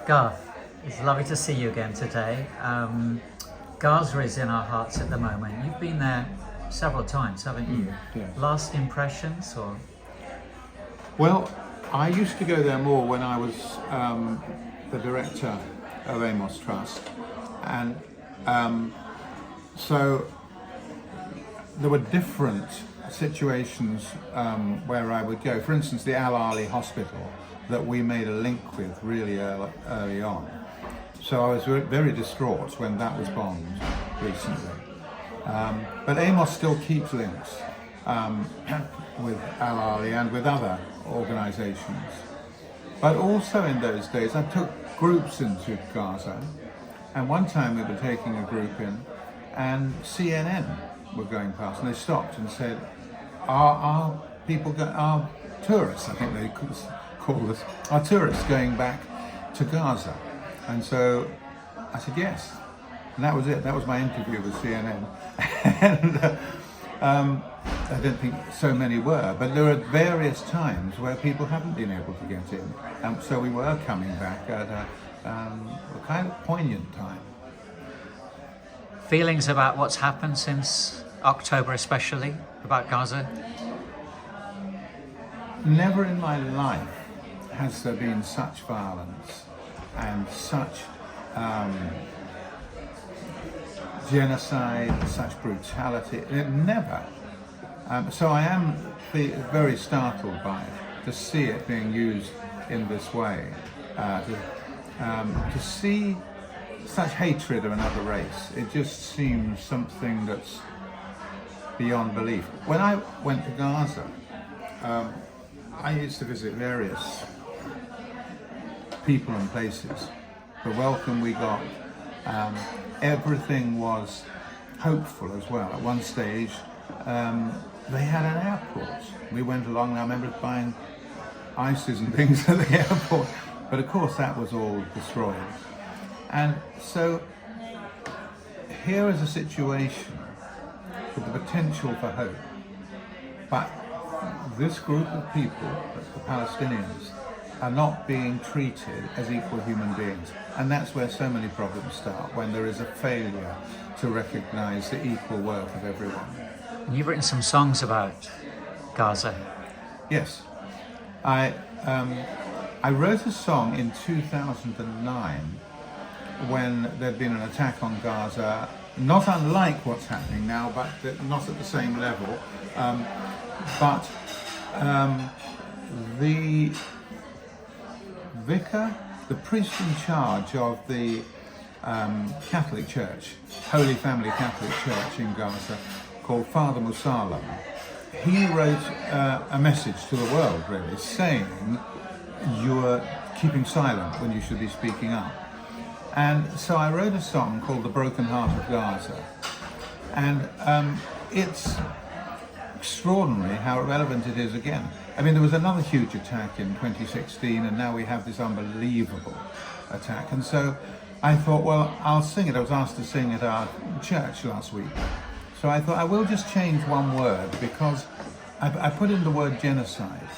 Garth, it's lovely to see you again today. Gaza is in our hearts at the moment. You've been there several times, haven't you? Yeah. Last impressions, or? Well, I used to go there more when I was the director of Amos Trust, and so there were different situations where I would go. For instance, the Al Ali Hospital that we made a link with really early on. So I was very distraught when that was bombed recently. But Amos still keeps links with Al Ali and with other organisations. But also in those days, I took groups into Gaza, and one time we were taking a group in, and CNN were going past, and they stopped and said, "Are tourists? I think they could call us. Are tourists going back to Gaza?" And so I said yes, and that was it. That was my interview with CNN, and I don't think so many were, but there were various times where people haven't been able to get in, and so we were coming back at a kind of poignant time. Feelings about what's happened since October, especially about Gaza? Never in my life has there been such violence and such genocide, such brutality. Never. So I am very startled by it, to see it being used in this way, to see such hatred of another race. It just seems something that's beyond belief. When I went to Gaza, I used to visit various people and places. The welcome we got, everything was hopeful as well. At one stage, they had an airport. We went along, and I remember buying ices and things at the airport, but of course that was all destroyed. And so here is a situation with the potential for hope, but this group of people, the Palestinians, are not being treated as equal human beings. And that's where so many problems start, when there is a failure to recognise the equal worth of everyone. And you've written some songs about Gaza. Yes. I wrote a song in 2009 when there'd been an attack on Gaza, not unlike what's happening now, but not at the same level. But the vicar, the priest in charge of the Catholic Church, Holy Family Catholic Church in Gaza, called Father Musallam, he wrote a message to the world, really, saying you're keeping silent when you should be speaking up. And so I wrote a song called The Broken Heart of Gaza, and it's extraordinary how relevant it is again. I mean, there was another huge attack in 2016, and now we have this unbelievable attack. And so I thought, well, I'll sing it. I was asked to sing at our church last week. So I thought I will just change one word, because I put in the word genocide,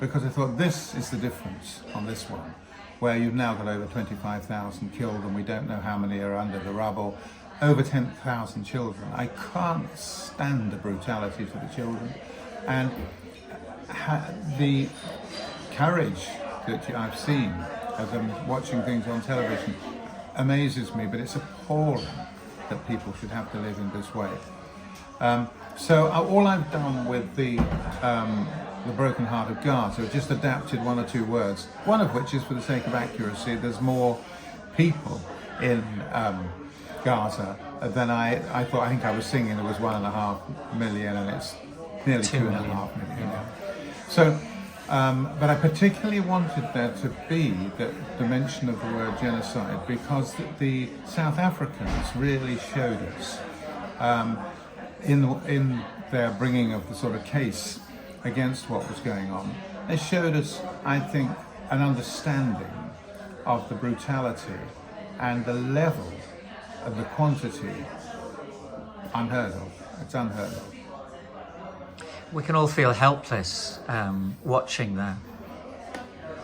because I thought this is the difference on this one, where you've now got over 25,000 killed, and we don't know how many are under the rubble. Over 10,000 children. I can't stand the brutality to the children, and the courage that I've seen as I'm watching things on television amazes me, but it's appalling that people should have to live in this way. So all I've done with the Broken Heart of Gaza, I've just adapted one or two words, one of which is for the sake of accuracy. There's more people in Gaza than I thought. I think I was singing there was 1.5 million, and it's nearly 2.5 million. Yeah. So, but I particularly wanted there to be the mention of the word genocide, because the South Africans really showed us in their bringing of the sort of case against what was going on. They showed us, I think, an understanding of the brutality and the level of the quantity. Unheard of. It's unheard of. We can all feel helpless watching the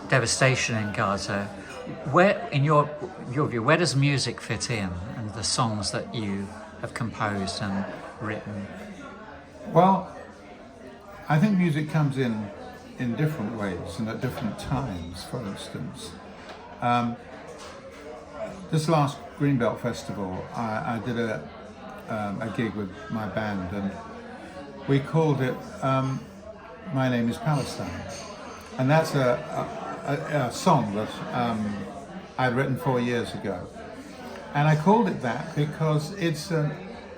devastation in Gaza. Where, in your view, where does music fit in, and the songs that you have composed and written? Well, I think music comes in different ways and at different times. For instance, this last Greenbelt Festival, I did a gig with my band, and we called it "My Name Is Palestine," and that's a song that I'd written 4 years ago, and I called it that because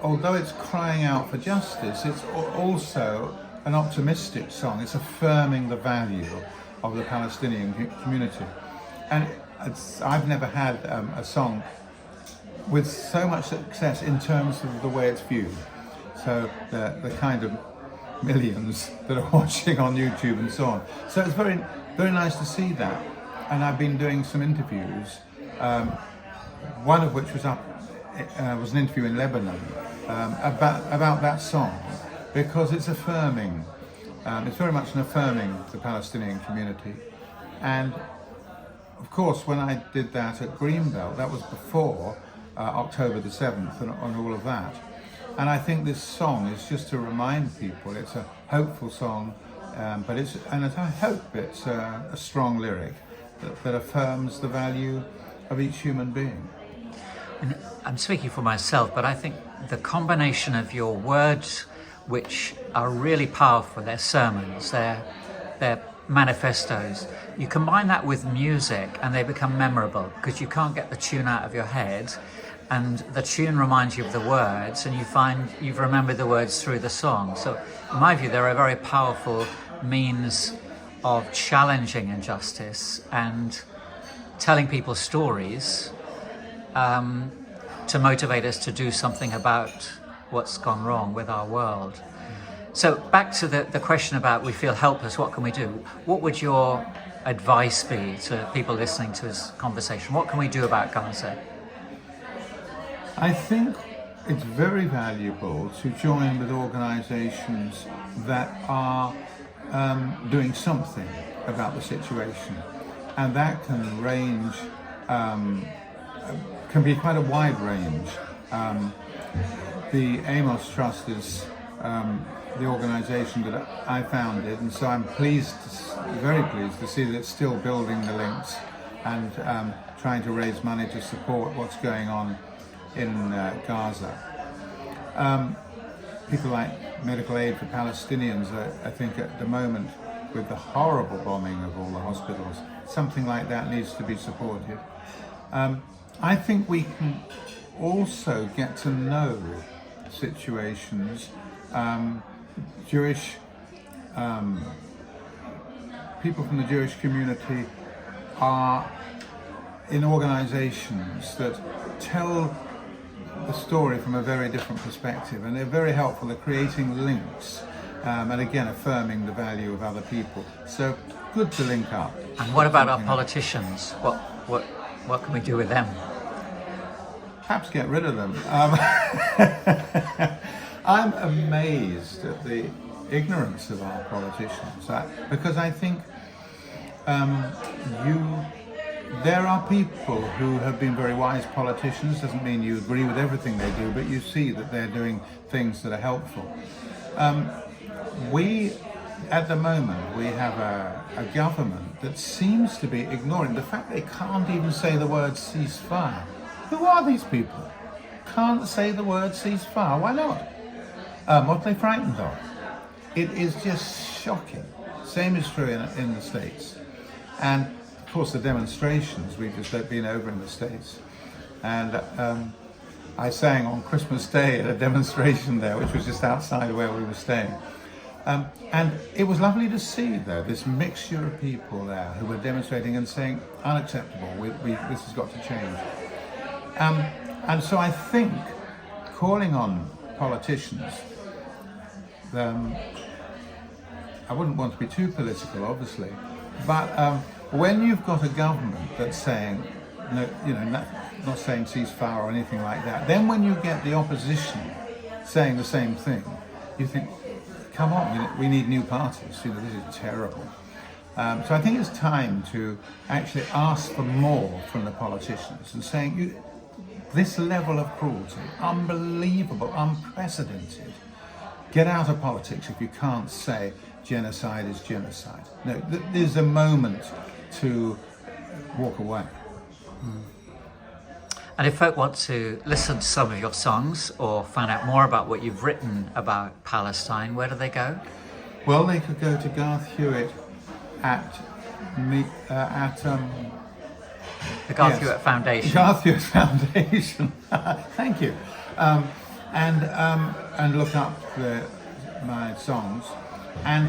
although it's crying out for justice, it's also an optimistic song. It's affirming the value of the Palestinian community, and I've never had a song with so much success in terms of the way it's viewed. So the kind of millions that are watching on YouTube and so on. So it's very, very nice to see that. And I've been doing some interviews, one of which was was an interview in Lebanon about that song, because it's affirming. It's very much an affirming the Palestinian community. And of course, when I did that at Greenbelt, that was before October the 7th and all of that. And I think this song is just to remind people it's a hopeful song, but I hope it's a strong lyric that affirms the value of each human being. And I'm speaking for myself, but I think the combination of your words, which are really powerful, they're sermons, they're manifestos, you combine that with music and they become memorable, because you can't get the tune out of your head, and the tune reminds you of the words, and you find you've remembered the words through the song. So in my view, they're a very powerful means of challenging injustice and telling people stories to motivate us to do something about what's gone wrong with our world. So back to the question about we feel helpless, what can we do? What would your advice be to people listening to this conversation? What can we do about Gaza? I think it's very valuable to join with organisations that are doing something about the situation, and that can range, can be quite a wide range. The Amos Trust is the organisation that I founded, and so I'm very pleased to see that it's still building the links and trying to raise money to support what's going on in Gaza. People like Medical Aid for Palestinians, I think at the moment, with the horrible bombing of all the hospitals, something like that needs to be supported. I think we can also get to know situations. Jewish people from the Jewish community are in organisations that tell the story from a very different perspective, and they're very helpful at creating links and again affirming the value of other people. So good to link up. And what about our politicians? What can we do with them? Perhaps get rid of them. I'm amazed at the ignorance of our politicians, because I think there are people who have been very wise politicians. Doesn't mean you agree with everything they do, but you see that they're doing things that are helpful. At the moment, we have a government that seems to be ignoring the fact they can't even say the word ceasefire. Who are these people? Can't say the word ceasefire. Why not? What are they frightened of? It is just shocking. Same is true in the States. And of course the demonstrations, we've just been over in the States. And I sang on Christmas Day at a demonstration there, which was just outside where we were staying. And it was lovely to see, though, this mixture of people there who were demonstrating and saying, unacceptable, this has got to change. And so I think calling on politicians, I wouldn't want to be too political, obviously, but when you've got a government that's saying, no, not saying ceasefire or anything like that, then when you get the opposition saying the same thing, you think, come on, we need new parties, this is terrible. So I think it's time to actually ask for more from the politicians and saying, this level of cruelty, unbelievable, unprecedented. Get out of politics if you can't say genocide is genocide. No, there's a moment to walk away. And if folk want to listen to some of your songs or find out more about what you've written about Palestine, where do they go? Well, they could go to Garth Hewitt at The Garth Hewitt Foundation. Garth Hewitt Foundation. Thank you. And look up my songs, and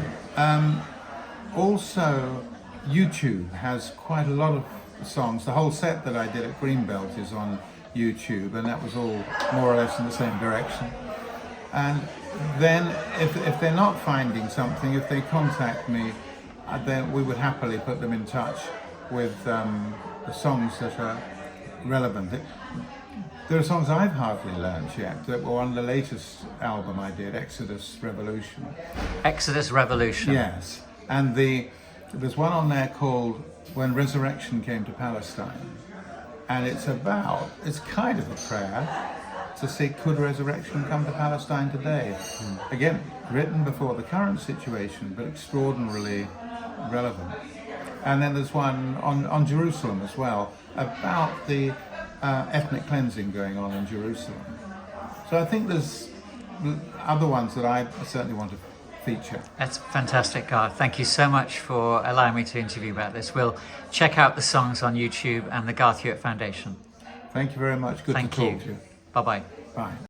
also YouTube has quite a lot of songs. The whole set that I did at Greenbelt is on YouTube, and that was all more or less in the same direction. And then if they're not finding something, if they contact me, then we would happily put them in touch with the songs that are relevant. There are songs I've hardly learned yet that were on the latest album I did, Exodus Revolution. Exodus Revolution. Yes, and there's one on there called When Resurrection Came to Palestine, and it's kind of a prayer to see, could resurrection come to Palestine today? Again, written before the current situation, but extraordinarily relevant. And then there's one on Jerusalem as well, about the ethnic cleansing going on in Jerusalem. So I think there's other ones that I certainly want to feature. That's fantastic, Garth. Thank you so much for allowing me to interview about this. We'll check out the songs on YouTube and the Garth Hewitt Foundation. Thank you very much. Good to talk to you. Bye-bye. Bye.